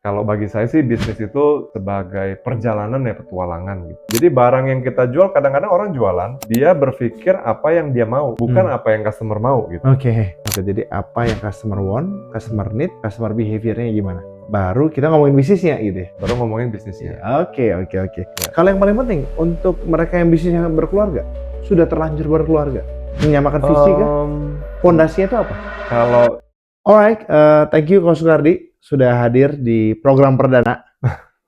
Kalau bagi saya sih bisnis itu sebagai perjalanan ya, petualangan gitu. Jadi barang yang kita jual, kadang-kadang orang jualan, dia berpikir apa yang dia mau, bukan apa yang customer mau gitu. Oke, jadi apa yang customer want, customer need, customer behavior-nya gimana? Baru kita ngomongin bisnisnya gitu ya. Baru ngomongin bisnisnya. Oke. Kalau yang paling penting untuk mereka yang bisnisnya berkeluarga, sudah terlanjur berkeluarga, menyamakan visi kah? Fondasinya itu apa? Kalau Alright, thank you Coach Sukardi sudah hadir di program perdana.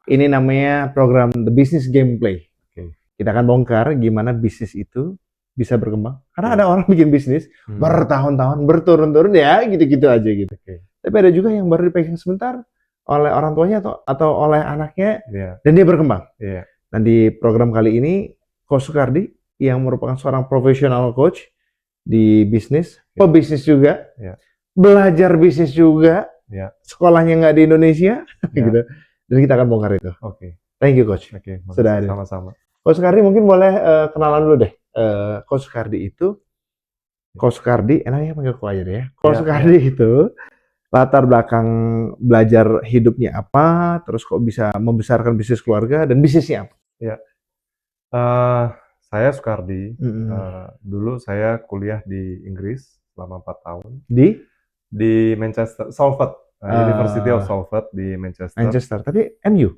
Ini namanya program The Business Gameplay. Oke. Kita akan bongkar gimana bisnis itu bisa berkembang. Karena ada orang bikin bisnis bertahun-tahun, berturun-turun ya gitu-gitu aja gitu. Oke. Tapi ada juga yang baru dipegang sebentar oleh orang tuanya atau oleh anaknya, Iya. dan dia berkembang. Iya. Dan di program kali ini, Coach Sukardi yang merupakan seorang profesional coach di bisnis, pebisnis juga, belajar bisnis juga, sekolahnya nggak di Indonesia, gitu. Dan kita akan bongkar itu. Oke. Thank you Coach. Oke. Sudah hadir. Sama-sama. Coach Sukardi mungkin boleh kenalan dulu deh. Coach Sukardi itu, Coach Sukardi, enaknya panggil kok aja deh ya. Coach Sukardi itu latar belakang belajar hidupnya apa, terus kok bisa membesarkan bisnis keluarga, dan bisnisnya apa? Ya. Saya Sukardi. Dulu saya kuliah di Inggris selama 4 tahun. Di Manchester, Salford, University of Salford di Manchester. Tapi MU?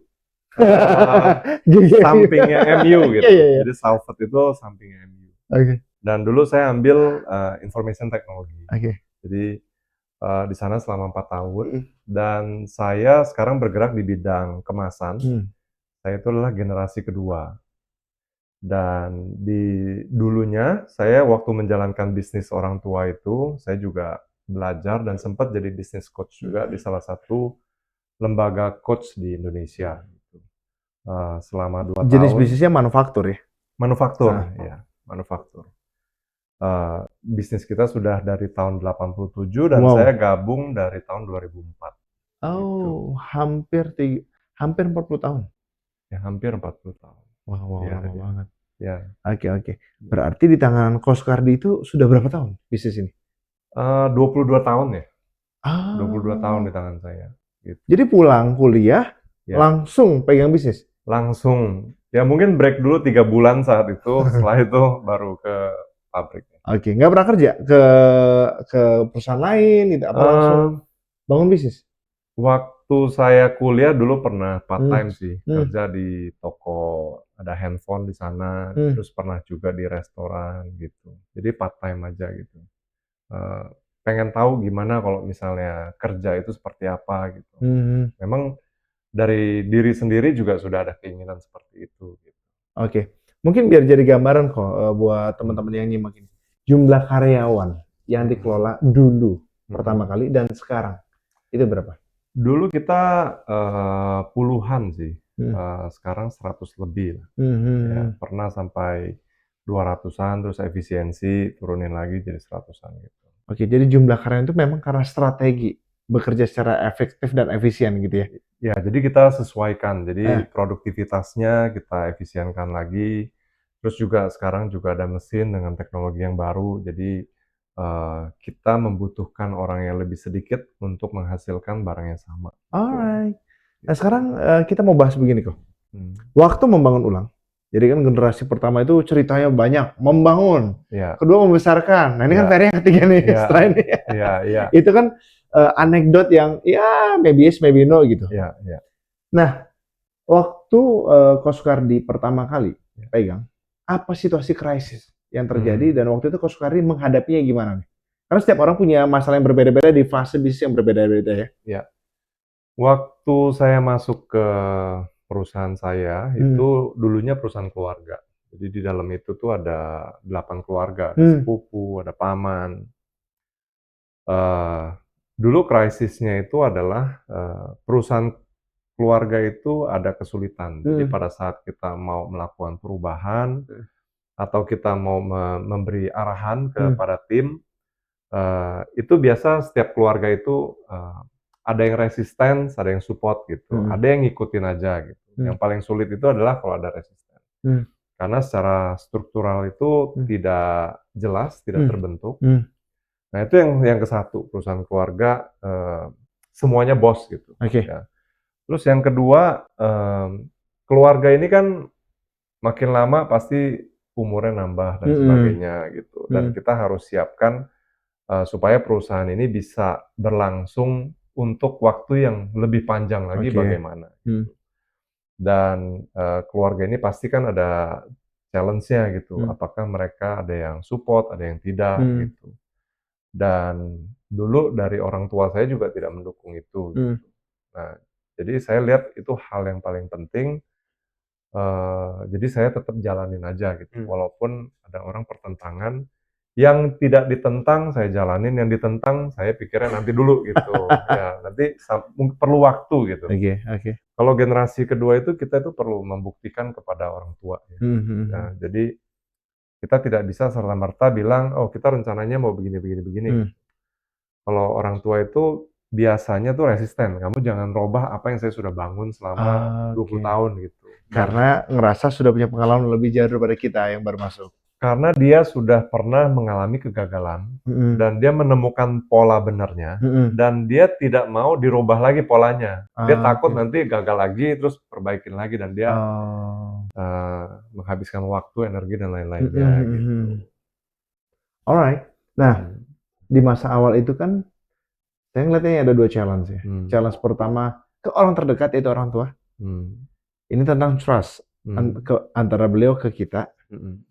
Sampingnya MU gitu. Jadi Salford itu sampingnya MU. Oke. Dan dulu saya ambil Information Technology. Oke. Jadi di sana selama 4 tahun. Dan saya sekarang bergerak di bidang kemasan. Saya itu adalah generasi kedua. Dan dulunya saya waktu menjalankan bisnis orang tua itu, saya juga belajar dan sempat jadi business coach juga di salah satu lembaga coach di Indonesia. Selama 2 tahun. Jenis bisnisnya manufaktur ya? Manufaktur, ya, manufaktur. Bisnis kita sudah dari tahun 87 dan saya gabung dari tahun 2004. Oh, hampir 40 tahun. Ya, hampir 40 tahun. Wow, lama banget. Ya. Oke. Berarti di tangan Coach Sukardi itu sudah berapa tahun bisnis ini? 22 tahun ya. 22 tahun di tangan saya. Gitu. Jadi pulang kuliah, langsung pegang bisnis? Langsung. Ya mungkin break dulu 3 bulan saat itu, setelah itu baru ke pabrik. Oke, nggak pernah kerja ke perusahaan lain gitu, apa langsung bangun bisnis? Waktu saya kuliah dulu pernah part time sih, kerja di toko, ada handphone di sana, terus pernah juga di restoran gitu. Jadi part time aja gitu. Pengen tahu gimana kalau misalnya kerja itu seperti apa gitu. Memang dari diri sendiri juga sudah ada keinginan seperti itu. Gitu. Oke, mungkin biar jadi gambaran kok buat teman-teman yang nyimak ini. Jumlah karyawan yang dikelola dulu pertama kali dan sekarang itu berapa? Dulu kita puluhan sih, sekarang 100 lebih lah. Ya, pernah sampai 200-an, terus efisiensi turunin lagi jadi 100-an gitu. Oke, jadi jumlah karyawan itu memang karena strategi bekerja secara efektif dan efisien gitu ya? Ya, jadi kita sesuaikan, jadi produktivitasnya kita efisienkan lagi, terus juga sekarang juga ada mesin dengan teknologi yang baru, jadi kita membutuhkan orang yang lebih sedikit untuk menghasilkan barang yang sama. Alright. Nah sekarang kita mau bahas begini kok. Waktu membangun ulang. Jadi kan generasi pertama itu ceritanya banyak, membangun. Kedua membesarkan. Nah ini kan Ferry yang ketiga nih setelah ini. Itu kan anekdot yang ya maybe yes, maybe no gitu. Nah waktu Coach Sukardi pertama kali pegang, apa situasi krisis yang terjadi dan waktu itu Coach Sukardi menghadapinya gimana nih? Karena setiap orang punya masalah yang berbeda-beda di fase bisnis yang berbeda-beda ya. Waktu saya masuk ke perusahaan saya, itu dulunya perusahaan keluarga. Jadi di dalam itu tuh ada 8 keluarga, ada sepupu, ada paman. Dulu krisisnya itu adalah perusahaan keluarga itu ada kesulitan. Jadi pada saat kita mau melakukan perubahan atau kita mau memberi arahan kepada tim, itu biasa setiap keluarga itu ada yang resisten, ada yang support gitu, ada yang ngikutin aja gitu. Yang paling sulit itu adalah kalau ada resisten, karena secara struktural itu tidak jelas, tidak terbentuk. Nah itu yang ke satu, perusahaan keluarga semuanya bos gitu. Ya. Terus yang kedua, keluarga ini kan makin lama pasti umurnya nambah dan sebagainya gitu. Dan kita harus siapkan supaya perusahaan ini bisa berlangsung untuk waktu yang lebih panjang lagi bagaimana. Dan keluarga ini pasti kan ada challenge-nya gitu. Apakah mereka ada yang support, ada yang tidak gitu. Dan dulu dari orang tua saya juga tidak mendukung itu gitu. Nah, jadi saya lihat itu hal yang paling penting. Jadi saya tetap jalanin aja gitu, walaupun ada orang pertentangan, yang tidak ditentang saya jalanin, yang ditentang saya pikirnya nanti dulu gitu. Ya nanti perlu waktu gitu. Kalau generasi kedua itu kita itu perlu membuktikan kepada orang tua ya. Nah, jadi kita tidak bisa serta-merta bilang, "Oh kita rencananya mau begini begini begini." Kalau orang tua itu biasanya tuh resisten, "Kamu jangan robah apa yang saya sudah bangun selama 20 tahun," gitu. Karena ngerasa sudah punya pengalaman lebih jauh daripada kita yang baru masuk. Karena dia sudah pernah mengalami kegagalan, dan dia menemukan pola benernya, dan dia tidak mau dirubah lagi polanya. Dia takut nanti gagal lagi, terus perbaikin lagi, dan dia menghabiskan waktu, energi, dan lain-lainnya gitu. Alright. Nah, di masa awal itu kan saya ngeliatnya ada 2 challenge ya. Challenge pertama ke orang terdekat yaitu orang tua. Ini tentang trust antara beliau ke kita.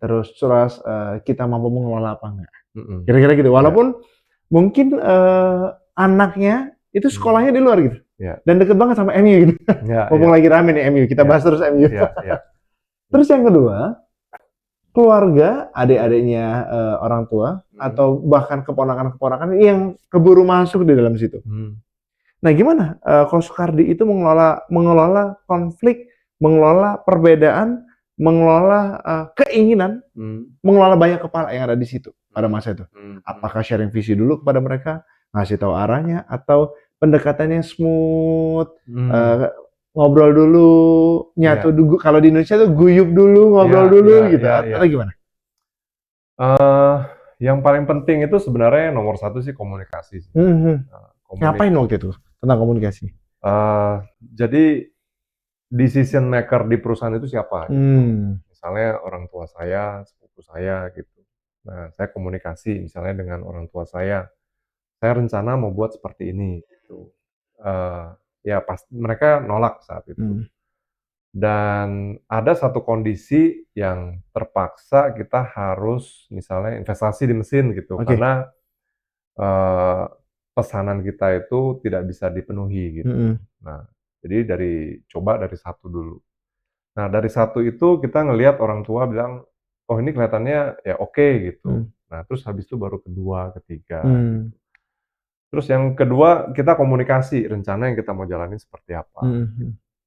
Terus trust kita mampu mengelola apa enggak. Kira-kira gitu. Walaupun mungkin anaknya itu sekolahnya di luar gitu. Dan deket banget sama MU gitu. Mumpung lagi rame nih MU, kita bahas terus MU. Terus yang kedua, keluarga, adik-adiknya orang tua, atau bahkan keponakan-keponakan yang keburu masuk di dalam situ. Nah gimana Coach Sukardi itu mengelola konflik, mengelola perbedaan, mengelola keinginan, mengelola banyak kepala yang ada di situ pada masa itu. Apakah sharing visi dulu kepada mereka, ngasih tahu arahnya, atau pendekatannya smooth, ngobrol dulu, nyatu dulu. Kalau di Indonesia tuh guyup dulu, ngobrol dulu gitu. Atau gimana? Yang paling penting itu sebenarnya nomor 1 sih komunikasi. Ngapain waktu itu tentang komunikasi? Jadi decision maker di perusahaan itu siapa? Gitu. Misalnya orang tua saya, sepupu saya gitu. Nah, saya komunikasi misalnya dengan orang tua saya rencana mau buat seperti ini gitu. Ya mereka nolak saat itu. Dan ada satu kondisi yang terpaksa kita harus misalnya investasi di mesin gitu, karena pesanan kita itu tidak bisa dipenuhi gitu. Nah, jadi coba dari 1 dulu. Nah, dari 1 itu kita ngelihat orang tua bilang, "Oh ini kelihatannya ya oke," gitu. Nah, terus habis itu baru kedua, ketiga gitu. Terus yang kedua kita komunikasi, rencana yang kita mau jalanin seperti apa.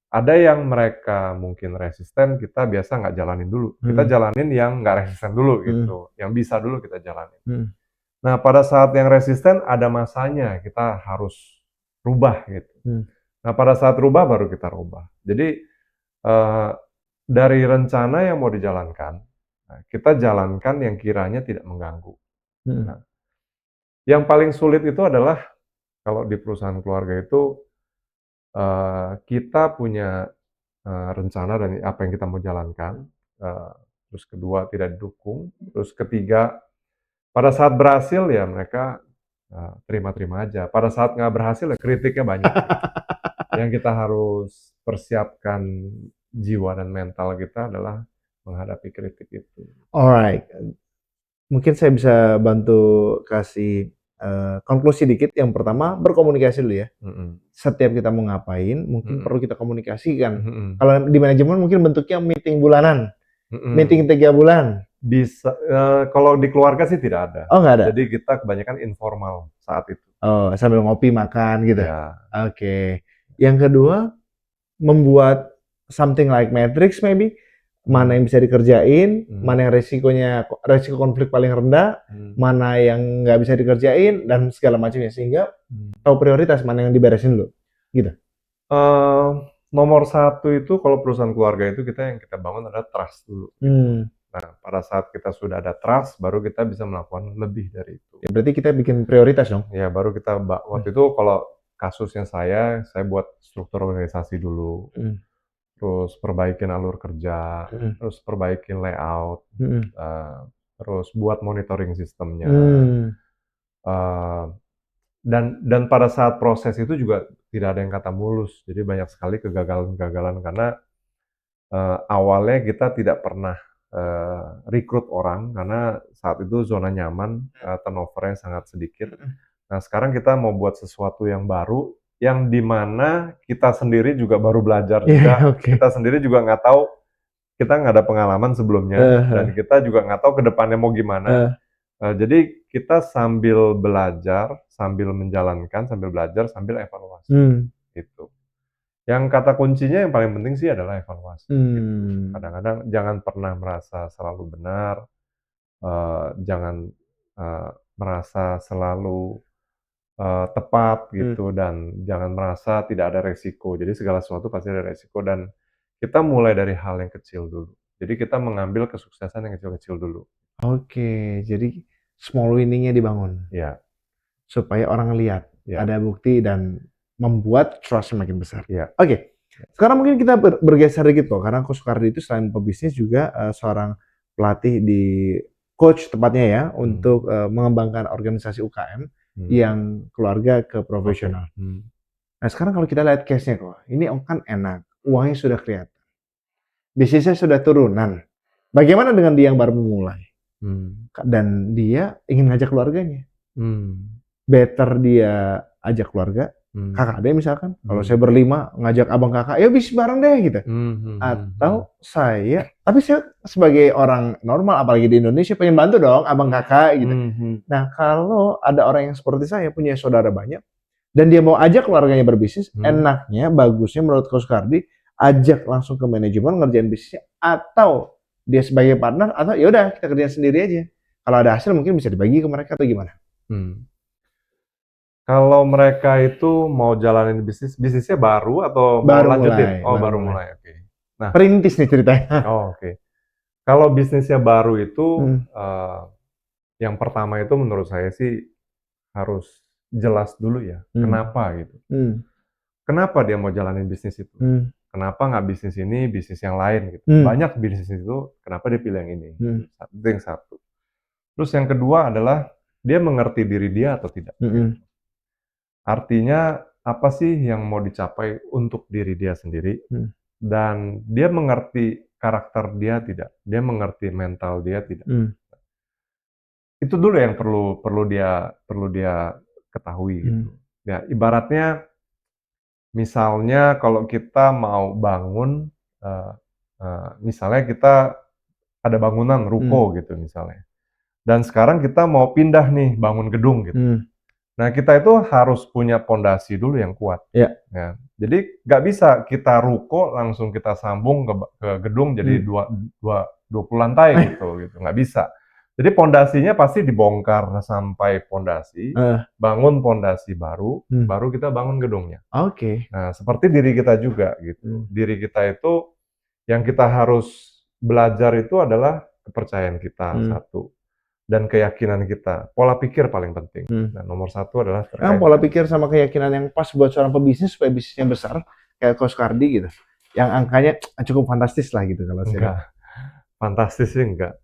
Ada yang mereka mungkin resisten, kita biasa nggak jalanin dulu. Kita jalanin yang nggak resisten dulu gitu, yang bisa dulu kita jalanin. Nah, pada saat yang resisten ada masanya kita harus rubah gitu. Nah, pada saat rubah baru kita rubah. Jadi dari rencana yang mau dijalankan, kita jalankan yang kiranya tidak mengganggu. Nah, yang paling sulit itu adalah kalau di perusahaan keluarga itu kita punya rencana dan apa yang kita mau jalankan, terus kedua tidak didukung, terus ketiga pada saat berhasil ya mereka terima-terima aja. Pada saat nggak berhasil ya kritiknya banyak. Yang kita harus persiapkan jiwa dan mental kita adalah menghadapi kritik itu. Alright, mungkin saya bisa bantu kasih konklusi dikit. Yang pertama, berkomunikasi dulu ya. Setiap kita mau ngapain, mungkin perlu kita komunikasikan. Kalau di manajemen mungkin bentuknya meeting bulanan, meeting 3 bulan. Bisa, kalau di keluarga sih tidak ada. Oh nggak ada? Jadi kita kebanyakan informal saat itu. Oh, sambil ngopi, makan gitu? Oke. Yang kedua, membuat something like matrix maybe. Mana yang bisa dikerjain, mana yang resiko konflik paling rendah, mana yang nggak bisa dikerjain, dan segala macamnya. Sehingga tahu prioritas mana yang diberesin dulu, gitu. Nomor 1 itu kalau perusahaan keluarga itu yang kita bangun adalah trust dulu. Nah, pada saat kita sudah ada trust, baru kita bisa melakukan lebih dari itu. Ya, berarti kita bikin prioritas dong? Ya, baru kita waktu itu kalau kasusnya saya buat struktur organisasi dulu, terus perbaikin alur kerja, terus perbaikin layout, terus buat monitoring sistemnya. Dan pada saat proses itu juga tidak ada yang kata mulus, jadi banyak sekali kegagalan-kegagalan karena awalnya kita tidak pernah rekrut orang karena saat itu zona nyaman, turnover-nya sangat sedikit. Nah, sekarang kita mau buat sesuatu yang baru, yang di mana kita sendiri juga baru belajar juga. Kita sendiri juga nggak tahu, kita nggak ada pengalaman sebelumnya, dan kita juga nggak tahu ke depannya mau gimana. Jadi kita sambil belajar, sambil menjalankan, sambil belajar, sambil evaluasi. Gitu. Yang kata kuncinya yang paling penting sih adalah evaluasi. Gitu. Kadang-kadang jangan pernah merasa selalu benar, jangan merasa selalu tepat gitu, dan jangan merasa tidak ada resiko. Jadi segala sesuatu pasti ada resiko, dan kita mulai dari hal yang kecil dulu. Jadi kita mengambil kesuksesan yang kecil-kecil dulu. Oke, jadi small winning-nya dibangun. Ya. Supaya orang lihat ada bukti dan membuat trust semakin besar. Ya. Oke. Sekarang mungkin kita bergeser dikit loh, karena Coach Sukardi itu selain pebisnis juga seorang pelatih di coach tepatnya ya, untuk mengembangkan organisasi UKM yang keluarga ke profesional. Nah, sekarang kalau kita lihat case-nya kok, ini kan enak, uangnya sudah kelihatan. Bisnisnya sudah turunan. Bagaimana dengan dia yang baru memulai? Dan dia ingin ngajak keluarganya. Better dia ajak keluarga, kakak dia misalkan. Kalau saya berlima ngajak abang kakak, ya bisnis bareng deh gitu. Atau tapi saya sebagai orang normal, apalagi di Indonesia, pengen bantu dong abang kakak gitu. Nah, kalau ada orang yang seperti saya punya saudara banyak dan dia mau ajak keluarganya berbisnis, enaknya, bagusnya menurut Coach Sukardi ajak langsung ke manajemen ngerjain bisnisnya, atau dia sebagai partner, atau ya udah kita kerjain sendiri aja. Kalau ada hasil mungkin bisa dibagi ke mereka atau gimana? Kalau mereka itu mau jalanin bisnisnya baru atau mau lanjutin? Baru mulai. Oke. Nah, perintis nih ceritanya. Oke. Kalau bisnisnya baru itu, yang pertama itu menurut saya sih harus jelas dulu ya, kenapa gitu. Kenapa dia mau jalanin bisnis itu? Kenapa nggak bisnis ini, bisnis yang lain gitu. Banyak bisnis itu, kenapa dia pilih yang ini? Itu yang satu. Terus yang kedua adalah dia mengerti diri dia atau tidak. Artinya apa sih yang mau dicapai untuk diri dia sendiri, dan dia mengerti karakter dia tidak, dia mengerti mental dia tidak. Itu dulu yang perlu dia ketahui gitu. Ya, ibaratnya misalnya kalau kita mau bangun, misalnya kita ada bangunan ruko gitu misalnya, dan sekarang kita mau pindah nih bangun gedung gitu. Nah, kita itu harus punya pondasi dulu yang kuat. Ya. Jadi nggak bisa kita ruko langsung kita sambung ke gedung jadi 20 lantai gitu, nggak bisa. Jadi pondasinya pasti dibongkar sampai pondasi, bangun pondasi baru, baru kita bangun gedungnya. Nah, seperti diri kita juga gitu. Diri kita itu yang kita harus belajar itu adalah kepercayaan kita, satu. Dan keyakinan kita, pola pikir paling penting. Nah, nomor satu adalah pola pikir sama keyakinan yang pas buat seorang pebisnis supaya bisnisnya besar, kayak Coach Sukardi gitu, yang angkanya cukup fantastis lah gitu kalau saya. Enggak, fantastis sih enggak.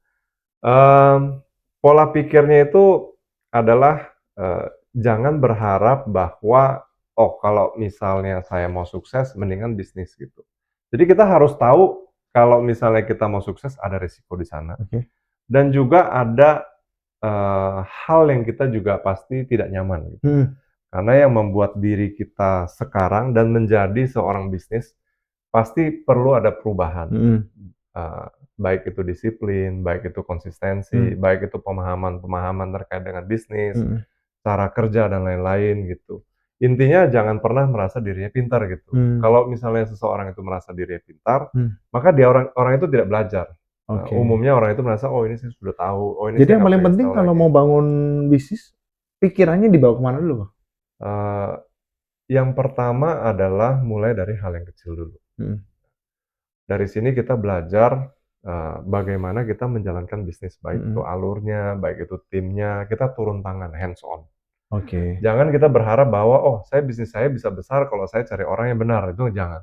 Pola pikirnya itu adalah jangan berharap bahwa kalau misalnya saya mau sukses, mendingan bisnis gitu. Jadi kita harus tahu kalau misalnya kita mau sukses ada risiko di sana, dan juga ada hal yang kita juga pasti tidak nyaman gitu. Karena yang membuat diri kita sekarang dan menjadi seorang bisnis pasti perlu ada perubahan. Baik itu disiplin, baik itu konsistensi, baik itu pemahaman terkait dengan bisnis, cara kerja dan lain-lain gitu. Intinya jangan pernah merasa dirinya pintar gitu. Kalau misalnya seseorang itu merasa dirinya pintar, maka dia orang itu tidak belajar. Umumnya orang itu merasa, ini saya sudah tahu. Jadi yang paling penting kalau mau bangun bisnis, pikirannya dibawa kemana dulu, Bang? Yang pertama adalah mulai dari hal yang kecil dulu. Dari sini kita belajar bagaimana kita menjalankan bisnis, baik itu alurnya, baik itu timnya, kita turun tangan, hands on. Oke. Jangan kita berharap bahwa, oh bisnis saya bisa besar kalau saya cari orang yang benar, itu jangan.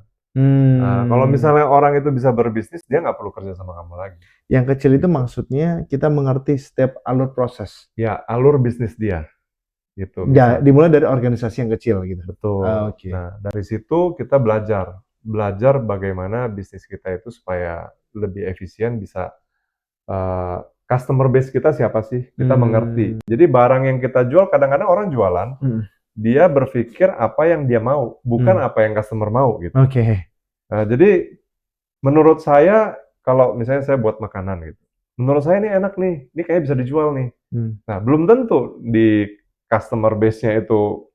Kalau misalnya orang itu bisa berbisnis, dia nggak perlu kerja sama kamu lagi. Yang kecil itu maksudnya kita mengerti setiap alur proses. Ya, alur bisnis dia, gitu. Ya, dimulai dari organisasi yang kecil gitu. Betul. Oke. Nah, dari situ kita belajar bagaimana bisnis kita itu supaya lebih efisien, bisa customer base kita siapa sih, kita mengerti. Jadi barang yang kita jual, kadang-kadang orang jualan, dia berpikir apa yang dia mau, bukan apa yang customer mau gitu. Oke. Nah, jadi menurut saya, kalau misalnya saya buat makanan gitu, menurut saya ini enak nih, ini kayaknya bisa dijual nih. Nah, belum tentu di customer base-nya itu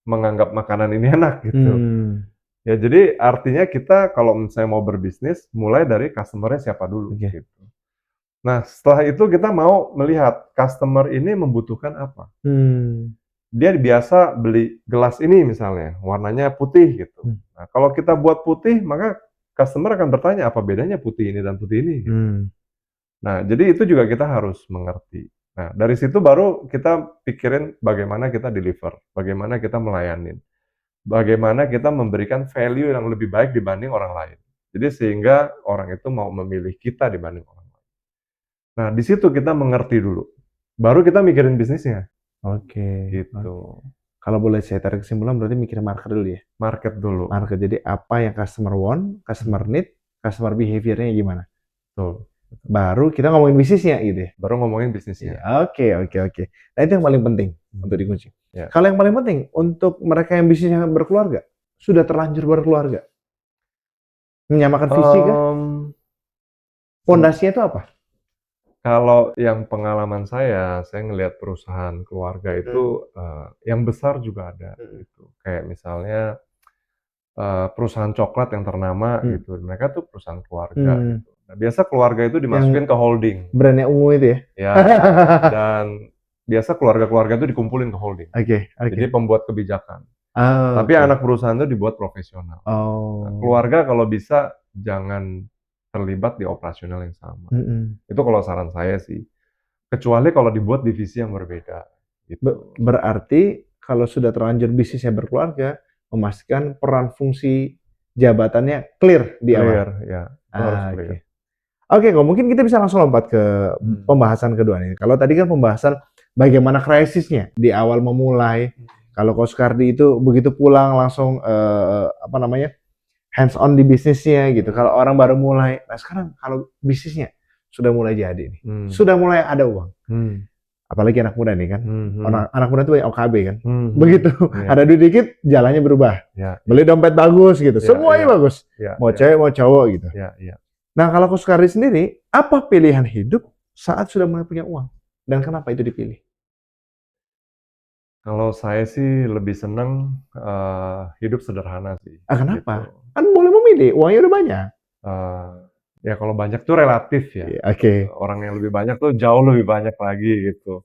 menganggap makanan ini enak gitu. Ya, jadi artinya kita kalau misalnya mau berbisnis, mulai dari customer-nya siapa dulu gitu. Nah, setelah itu kita mau melihat customer ini membutuhkan apa. Dia biasa beli gelas ini misalnya, warnanya putih gitu. Nah, kalau kita buat putih, maka customer akan bertanya apa bedanya putih ini dan putih ini. Gitu. Nah, jadi itu juga kita harus mengerti. Nah, dari situ baru kita pikirin bagaimana kita deliver, bagaimana kita melayanin, bagaimana kita memberikan value yang lebih baik dibanding orang lain. Jadi sehingga orang itu mau memilih kita dibanding orang lain. Nah, di situ kita mengerti dulu. Baru kita mikirin bisnisnya. Oke. Gitu. Kalau boleh saya tarik kesimpulan berarti mikirin market dulu ya? Market dulu. Market, jadi apa yang customer want, customer need, customer behavior-nya gimana? Betul. Baru kita ngomongin bisnisnya gitu ya? Baru ngomongin bisnisnya. Oke. Nah itu yang paling penting untuk dikunci. Ya. Kalau yang paling penting untuk mereka yang bisnisnya berkeluarga, sudah terlanjur berkeluarga, menyamakan visi kah? Pondasinya itu apa? Kalau yang pengalaman saya ngelihat perusahaan keluarga itu yang besar juga ada gitu. Kayak misalnya perusahaan coklat yang ternama gitu. Mereka tuh perusahaan keluarga gitu. Nah, biasa keluarga itu dimasukin ke holding. Brandnya ungu itu ya? Ya. Dan biasa keluarga-keluarga itu dikumpulin ke holding. Oke. Jadi pembuat kebijakan. Tapi anak perusahaan itu dibuat profesional. Nah, keluarga kalau bisa jangan terlibat di operasional yang sama. Itu kalau saran saya sih. Kecuali kalau dibuat divisi yang berbeda. Gitu. Berarti kalau sudah terlanjur bisnisnya berkeluarga, memastikan peran fungsi jabatannya clear di awal. Clear, ya. Itu harus clear. Oke, kok mungkin kita bisa langsung lompat ke pembahasan kedua nih. Kalau tadi kan pembahasan bagaimana krisisnya di awal memulai. Kalau Coach Kardi itu begitu pulang langsung hands on di bisnisnya gitu. Kalau orang baru mulai, nah sekarang kalau bisnisnya sudah mulai jadi nih, sudah mulai ada uang. Apalagi anak muda nih kan, anak muda itu banyak OKB kan. Begitu ada duit dikit, jalannya berubah. Beli dompet bagus gitu, semuanya bagus. Mau cewek mau cowok gitu. Nah kalau Coach Kardi sendiri, apa pilihan hidup saat sudah mulai punya uang dan kenapa itu dipilih? Kalau saya sih lebih seneng hidup sederhana sih. Kenapa? Gitu. Kan boleh memilih, uangnya udah banyak. Ya kalau banyak tuh relatif ya. Orang yang lebih banyak tuh jauh lebih banyak lagi gitu.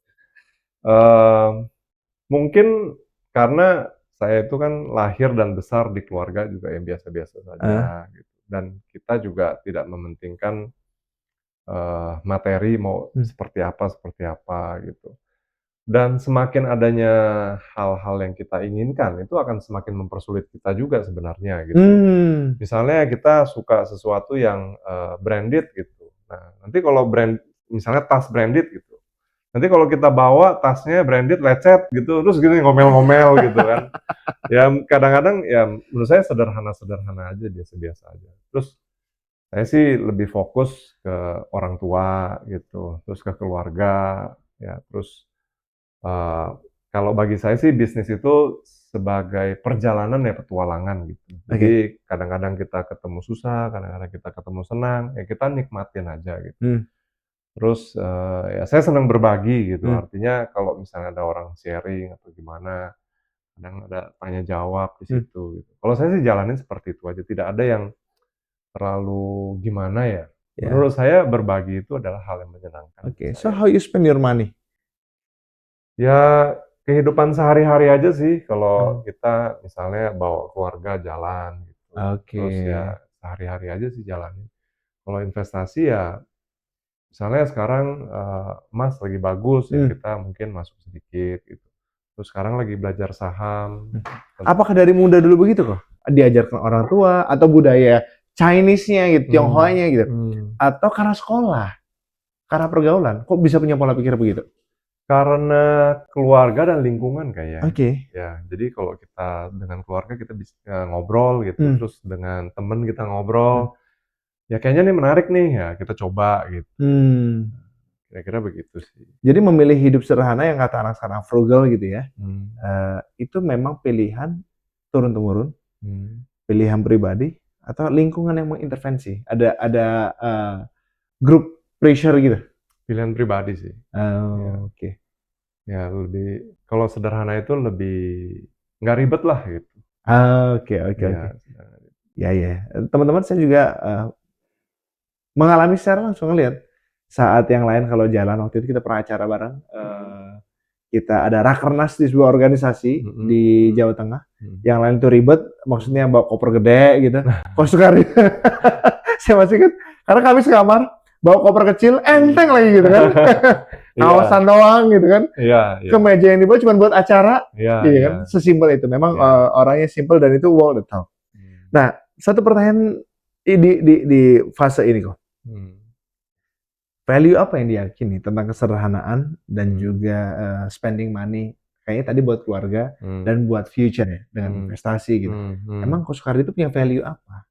Mungkin karena saya itu kan lahir dan besar di keluarga juga yang biasa-biasa saja. Gitu. Dan kita juga tidak mementingkan materi mau seperti apa gitu. Dan semakin adanya hal-hal yang kita inginkan, itu akan semakin mempersulit kita juga sebenarnya gitu. Misalnya kita suka sesuatu yang branded gitu. Nah, nanti kalau misalnya tas branded gitu. Nanti kalau kita bawa tasnya branded lecet gitu, terus gini ngomel-ngomel gitu kan. Ya kadang-kadang ya menurut saya sederhana-sederhana aja, biasa-biasa aja. Terus saya sih lebih fokus ke orang tua gitu, terus ke keluarga, ya terus kalau bagi saya sih bisnis itu sebagai perjalanan ya petualangan gitu. Jadi kadang-kadang kita ketemu susah, kadang-kadang kita ketemu senang, ya kita nikmatin aja gitu. Terus ya saya senang berbagi gitu. Artinya kalau misalnya ada orang sharing atau gimana, kadang ada tanya jawab di situ gitu. Kalau saya sih jalanin seperti itu aja, tidak ada yang terlalu gimana ya. Menurut saya berbagi itu adalah hal yang menyenangkan. So how you spend your money? Ya kehidupan sehari-hari aja sih kalau kita misalnya bawa keluarga jalan gitu. Terus ya sehari-hari aja sih jalannya. Kalau investasi ya misalnya sekarang emas lagi bagus ya kita mungkin masuk sedikit gitu. terus sekarang lagi belajar saham. Apakah dari muda dulu begitu kok? Diajarkan orang tua atau budaya Chinese-nya gitu, Tionghoa-nya gitu? Atau karena sekolah? Karena pergaulan? Kok bisa punya pola pikir begitu? Karena keluarga dan lingkungan kayaknya. Oke. Ya, jadi kalau kita dengan keluarga kita bisa ngobrol gitu, terus dengan temen kita ngobrol, ya kayaknya nih menarik nih, ya kita coba gitu. Kira-kira begitu sih. Jadi memilih hidup sederhana yang kata anak sekarang frugal gitu ya, itu memang pilihan turun-temurun, pilihan pribadi atau lingkungan yang mengintervensi? Ada group pressure gitu? Pilihan pribadi sih. Oke. Ya lebih, kalau sederhana itu lebih nggak ribet lah gitu. Oke. Ya. Teman-teman saya juga mengalami secara langsung ngelihat saat yang lain kalau jalan, waktu itu kita pernah acara bareng, kita ada rakernas di sebuah organisasi di Jawa Tengah. Yang lain tuh ribet, maksudnya bawa koper gede gitu. Kok Sukardi, saya masih ingat, karena kami sekamar, bawa koper kecil, enteng lagi gitu kan. Kawasan doang gitu kan. Kemeja yang dibawa cuma buat acara, kan. Sesimpel itu. Memang orangnya simple dan itu walk the talk. Nah, satu pertanyaan di fase ini kok. Value apa yang diyakini tentang kesederhanaan dan juga spending money? Kayaknya tadi buat keluarga dan buat future ya, dengan investasi gitu. Emang Ko Sukardi itu punya value apa?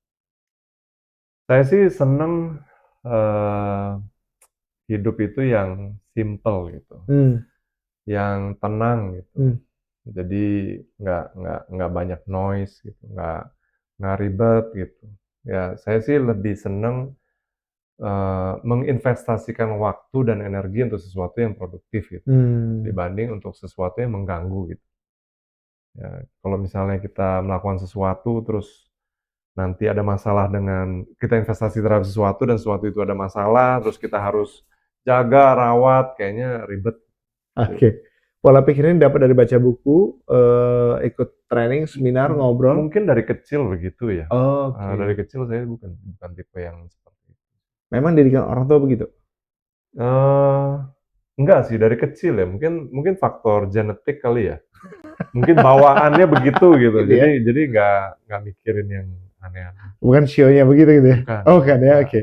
Saya sih seneng hidup itu yang simple gitu, yang tenang gitu. Jadi nggak banyak noise gitu, nggak ribet gitu. Ya saya sih lebih seneng menginvestasikan waktu dan energi untuk sesuatu yang produktif gitu, dibanding untuk sesuatu yang mengganggu gitu. Ya, kalau misalnya kita melakukan sesuatu terus nanti ada masalah dengan kita investasi terhadap sesuatu dan sesuatu itu ada masalah, terus kita harus jaga, rawat, kayaknya ribet. Oke. Pola pikirnya dapat dari baca buku, ikut training, seminar, ngobrol? Mungkin dari kecil begitu ya. Oke. Dari kecil saya bukan tipe yang seperti itu. Memang didikan orang tua begitu? Enggak sih, dari kecil ya. Mungkin faktor genetik kali ya. Mungkin bawaannya begitu gitu. Jadi nggak mikirin yang aneh-aneh. Bukan sionya begitu gitu ya? Bukan ya, oke.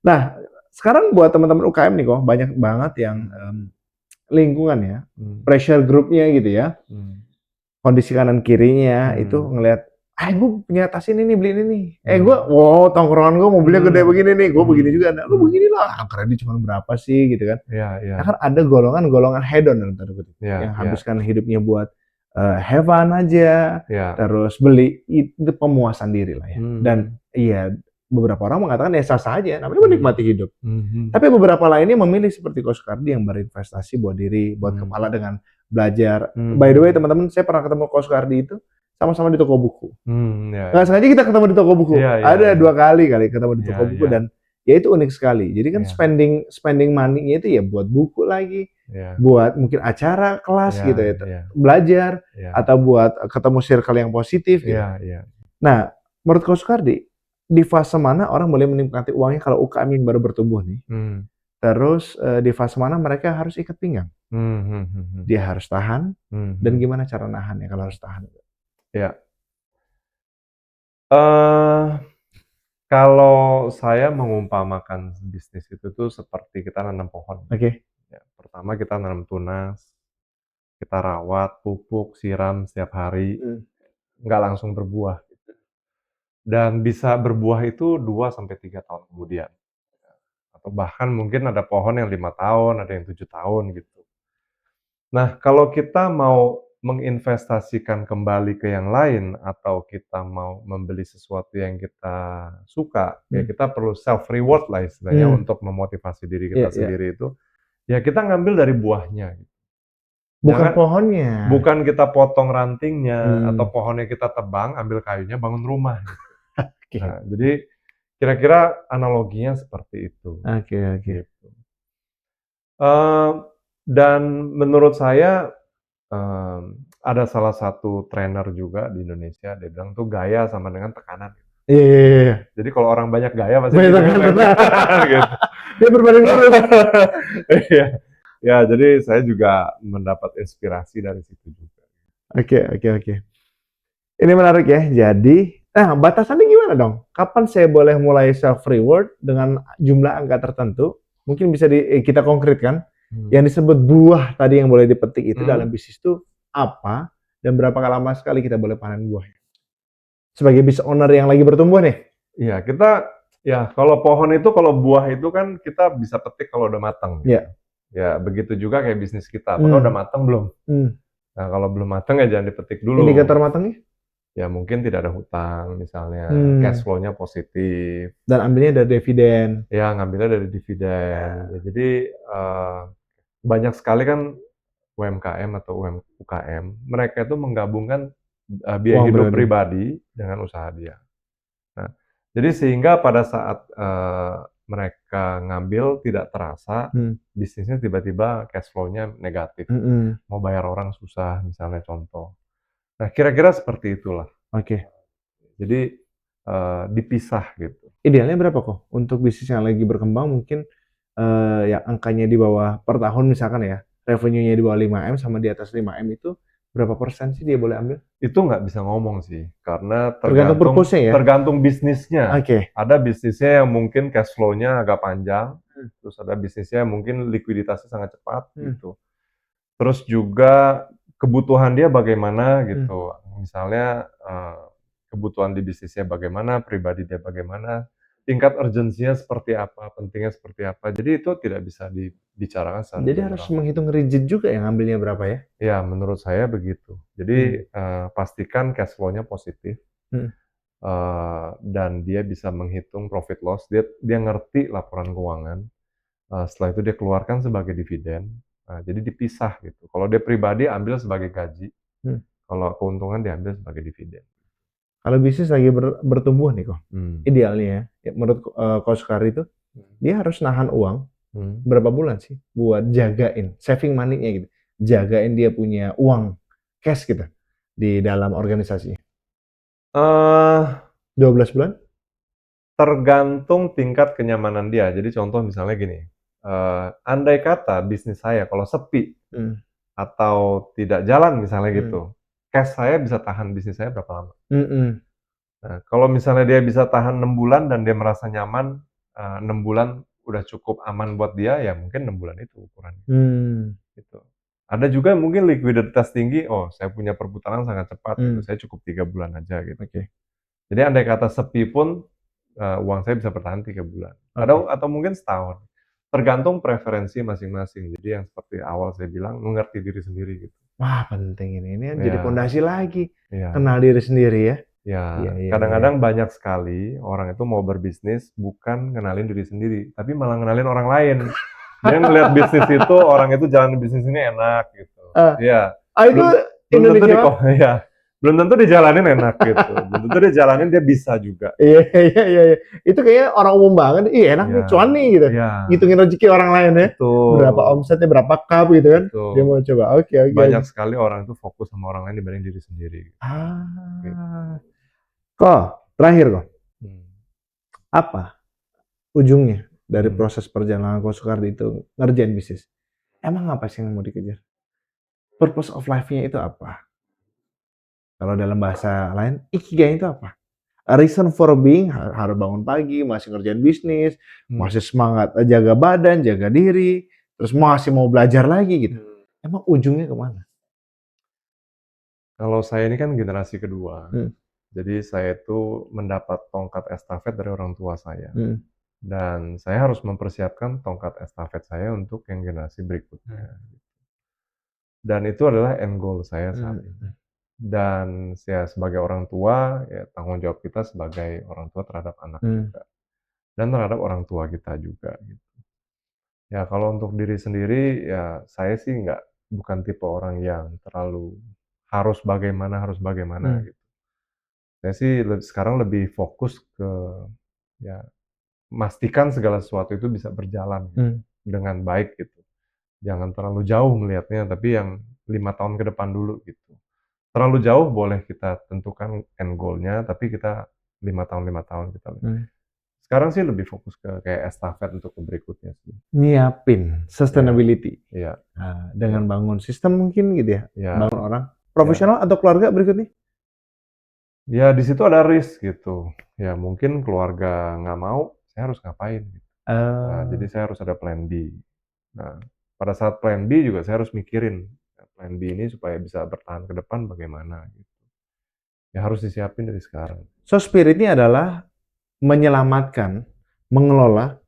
Nah, sekarang buat teman-teman UKM nih kok, banyak banget yang lingkungan ya, pressure group-nya gitu ya, kondisi kanan kirinya itu ngelihat, gue punya tas ini nih, beli ini nih. Gue, tongkrongan gue mobilnya gede begini nih, gue begini juga. Nah, lu begini lah, kredit cuma berapa sih gitu kan. Nah, kan ada golongan hedon dalam tanda kutip, yang habiskan hidupnya buat have fun aja, terus beli, itu pemuasan diri lah ya. Dan iya, beberapa orang mengatakan ya sah-sah aja, namanya menikmati hidup. Tapi beberapa lainnya memilih seperti Ko Sukardi yang berinvestasi buat diri, buat kepala dengan belajar. By the way, teman-teman, saya pernah ketemu Ko Sukardi itu sama-sama di toko buku. Nggak sengaja kita ketemu di toko buku. Ada 2 kali ketemu di toko buku dan ya itu unik sekali. Jadi kan spending money-nya itu ya buat buku lagi, buat mungkin acara kelas gitu ya, belajar atau buat ketemu circle yang positif gitu. Nah, menurut Ko Sukardi, di fase mana orang boleh menikmati uangnya kalau UKM yang baru bertumbuh nih? Terus di fase mana mereka harus ikat pinggang? Dia harus tahan, dan gimana cara nahannya kalau harus tahan? Ya. Kalau saya mengumpamakan bisnis itu tuh seperti kita nanam pohon. Oke. Ya, pertama kita nanam tunas, kita rawat, pupuk, siram setiap hari, nggak langsung berbuah. Dan bisa berbuah itu 2-3 tahun kemudian. Atau bahkan mungkin ada pohon yang 5 tahun, ada yang 7 tahun gitu. Nah, kalau kita mau menginvestasikan kembali ke yang lain atau kita mau membeli sesuatu yang kita suka, ya kita perlu self reward lah istilahnya untuk memotivasi diri kita sendiri itu, ya kita ngambil dari buahnya. Bukan pohonnya. Bukan kita potong rantingnya atau pohonnya kita tebang, ambil kayunya, bangun rumah. Nah, jadi kira-kira analoginya seperti itu. Gitu. Dan menurut saya ada salah satu trainer juga di Indonesia, dia bilang tuh gaya sama dengan tekanan. Iya. Jadi kalau orang banyak gaya pasti banyak tekanan. Gitu. Dia berbanding lurus. Iya. Ya, jadi saya juga mendapat inspirasi dari situ juga. Oke. Ini menarik ya. Jadi, batasannya gimana dong? Kapan saya boleh mulai self reward dengan jumlah angka tertentu? Mungkin bisa kita konkretkan. Yang disebut buah tadi yang boleh dipetik itu dalam bisnis itu apa? Dan berapa lama sekali kita boleh panen buahnya? Sebagai business owner yang lagi bertumbuh nih. Iya, kalau pohon itu, kalau buah itu kan kita bisa petik kalau udah matang. Iya. Ya, begitu juga kayak bisnis kita. Apakah udah matang belum? Nah, kalau belum matang ya jangan dipetik dulu. Indikator matangnya? Ya mungkin tidak ada hutang misalnya, cash flow-nya positif. Dan ambilnya dari dividen. Ya, ngambilnya dari dividen. Ya, jadi banyak sekali kan UMKM atau UKM, mereka itu menggabungkan biaya hidup pribadi dengan usaha dia. Nah, jadi sehingga pada saat mereka ngambil tidak terasa, bisnisnya tiba-tiba cash flow-nya negatif. Mau bayar orang susah, misalnya contoh. Nah, kira-kira seperti itulah. Oke. Jadi dipisah gitu. Idealnya berapa kok? Untuk bisnis yang lagi berkembang mungkin ya angkanya di bawah per tahun misalkan ya, revenue-nya di bawah 5M sama di atas 5M itu berapa persen sih dia boleh ambil? Itu nggak bisa ngomong sih, karena Tergantung purpose-nya ya? tergantung bisnisnya. Oke. Ada bisnisnya yang mungkin cash flow-nya agak panjang, terus ada bisnisnya yang mungkin likuiditasnya sangat cepat gitu. Terus juga kebutuhan dia bagaimana gitu. Misalnya kebutuhan di bisnisnya bagaimana, pribadi dia bagaimana, tingkat urgensinya seperti apa, pentingnya seperti apa. Jadi itu tidak bisa dibicarakan secara Jadi harus menghitung rigid juga ya ngambilnya berapa ya? Ya, menurut saya begitu. Jadi pastikan cash flow-nya positif. Dan dia bisa menghitung profit loss, dia ngerti laporan keuangan. Setelah itu dia keluarkan sebagai dividen. Jadi dipisah gitu. Kalau dia pribadi ambil sebagai gaji, kalau keuntungan diambil sebagai dividen. Kalau bisnis lagi bertumbuh nih kok, idealnya ya, menurut Coach Kari itu dia harus nahan uang berapa bulan sih buat jagain saving money-nya gitu, jagain dia punya uang cash gitu di dalam organisasinya. 12 bulan? Tergantung tingkat kenyamanan dia. Jadi contoh misalnya gini, andai kata bisnis saya kalau sepi atau tidak jalan misalnya gitu, cash saya bisa tahan bisnis saya berapa lama? Nah, kalau misalnya dia bisa tahan 6 bulan dan dia merasa nyaman, 6 bulan udah cukup aman buat dia, ya mungkin 6 bulan itu ukurannya. Gitu. Ada juga mungkin likuiditas tinggi, oh saya punya perputaran sangat cepat, gitu. Saya cukup 3 bulan aja gitu. Jadi andai kata sepi pun, uang saya bisa bertahan 3 bulan. Atau mungkin setahun. Tergantung preferensi masing-masing. Jadi yang seperti awal saya bilang, mengerti diri sendiri gitu. Wah penting ini jadi fondasi lagi. Kenal diri sendiri ya. Ya, kadang-kadang banyak sekali orang itu mau berbisnis bukan ngenalin diri sendiri, tapi malah ngenalin orang lain. Dia ngeliat bisnis itu, orang itu jalan bisnis ini enak gitu. Iya. Itu Indonesia. Belum tentu dijalanin enak gitu. Belum tentu dijalanin dia bisa juga. Iya. Itu kayaknya orang umum banget. Ih enak nih, cuan nih gitu. Ngitungin rezeki orang lain ya. Berapa omsetnya, berapa cup gitu kan. Dia mau coba. Oke. Banyak sekali orang itu fokus sama orang lain dibanding diri sendiri. Kok, terakhir kok. Apa ujungnya dari proses perjalanan Coach Sukardi itu ngerjain bisnis? Emang apa sih yang mau dikejar? Purpose of life-nya itu apa? Kalau dalam bahasa lain, ikigai itu apa? A reason for being, harus bangun pagi, masih ngerjain bisnis, masih semangat jaga badan, jaga diri, terus masih mau belajar lagi gitu. Emang ujungnya kemana? Kalau saya ini kan generasi kedua. Jadi saya itu mendapat tongkat estafet dari orang tua saya. Dan saya harus mempersiapkan tongkat estafet saya untuk yang generasi berikutnya. Dan itu adalah end goal saya saat ini. Dan saya sebagai orang tua, ya tanggung jawab kita sebagai orang tua terhadap anak juga. Dan terhadap orang tua kita juga gitu. Ya kalau untuk diri sendiri, ya saya sih bukan tipe orang yang terlalu harus bagaimana gitu. Saya sih sekarang lebih fokus ke ya memastikan segala sesuatu itu bisa berjalan dengan baik gitu. Jangan terlalu jauh melihatnya, tapi yang 5 tahun ke depan dulu gitu. Terlalu jauh boleh kita tentukan end goal-nya, tapi kita 5 tahun kita Sekarang sih lebih fokus ke kayak estafet untuk ke berikutnya sih. Nyiapin sustainability. Iya. Nah, dengan bangun sistem mungkin gitu ya, bangun orang. Iya. Profesional atau keluarga berikutnya? Ya di situ ada risk gitu. Ya mungkin keluarga nggak mau, saya harus ngapain gitu. Nah, jadi saya harus ada plan B. Nah, pada saat plan B juga saya harus mikirin, plan B ini supaya bisa bertahan ke depan bagaimana gitu. Ya harus disiapin dari sekarang. So spirit-nya adalah menyelamatkan, mengelola,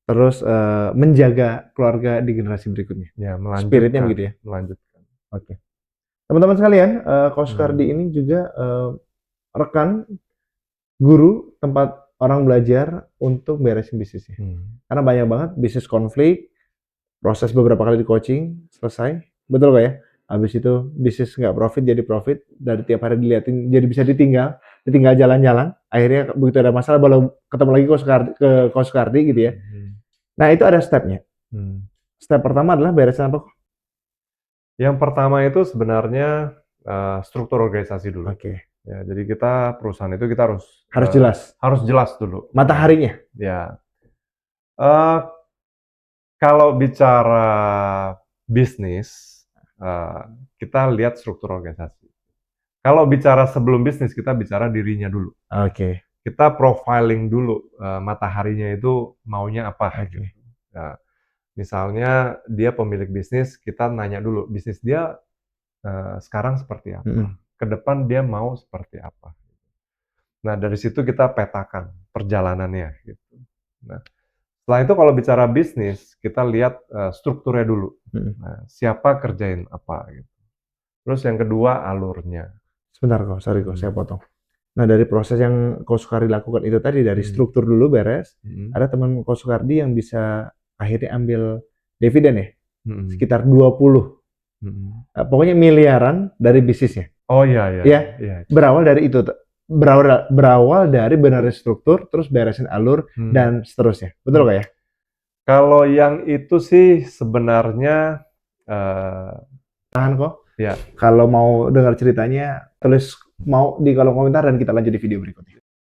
terus menjaga keluarga di generasi berikutnya. Ya, Spirit-nya begitu ya? Melanjutkan. Oke. Teman-teman sekalian, Coach Kardi ini juga rekan, guru, tempat orang belajar untuk beresin bisnisnya. Karena banyak banget bisnis konflik, proses beberapa kali di coaching, selesai. Betul nggak ya? Habis itu bisnis nggak profit jadi profit, dari tiap hari diliatin jadi bisa ditinggal jalan-jalan. Akhirnya begitu ada masalah baru ketemu lagi ke Coach Kardi gitu ya. Nah itu ada stepnya. Step pertama adalah beresin apa? Yang pertama itu sebenarnya struktur organisasi dulu. Oke. Ya, jadi kita perusahaan itu kita harus jelas dulu. Mataharinya. Ya. Kalau bicara bisnis, kita lihat struktur organisasi. Kalau bicara sebelum bisnis, kita bicara dirinya dulu. Oke. Kita profiling dulu mataharinya itu maunya apa. Oke. Nah, misalnya dia pemilik bisnis, kita nanya dulu bisnis dia sekarang seperti apa, ke depan dia mau seperti apa. Nah dari situ kita petakan perjalanannya gitu. Nah setelah itu kalau bicara bisnis, kita lihat strukturnya dulu. Nah, siapa kerjain apa gitu. Terus yang kedua alurnya. Sebentar kok, sorry kok, saya potong. Nah dari proses yang Coach Sukardi lakukan itu tadi, dari struktur dulu beres, ada teman Coach Sukardi yang bisa akhirnya ambil dividen ya, sekitar 20. Pokoknya miliaran dari bisnisnya. Oh iya. Berawal dari itu, berawal dari benerin struktur, terus beresin alur dan seterusnya. Betul nggak ya? Kalau yang itu sih sebenarnya tahan kok. Ya. Kalau mau dengar ceritanya, tulis mau di kolom komentar dan kita lanjut di video berikutnya.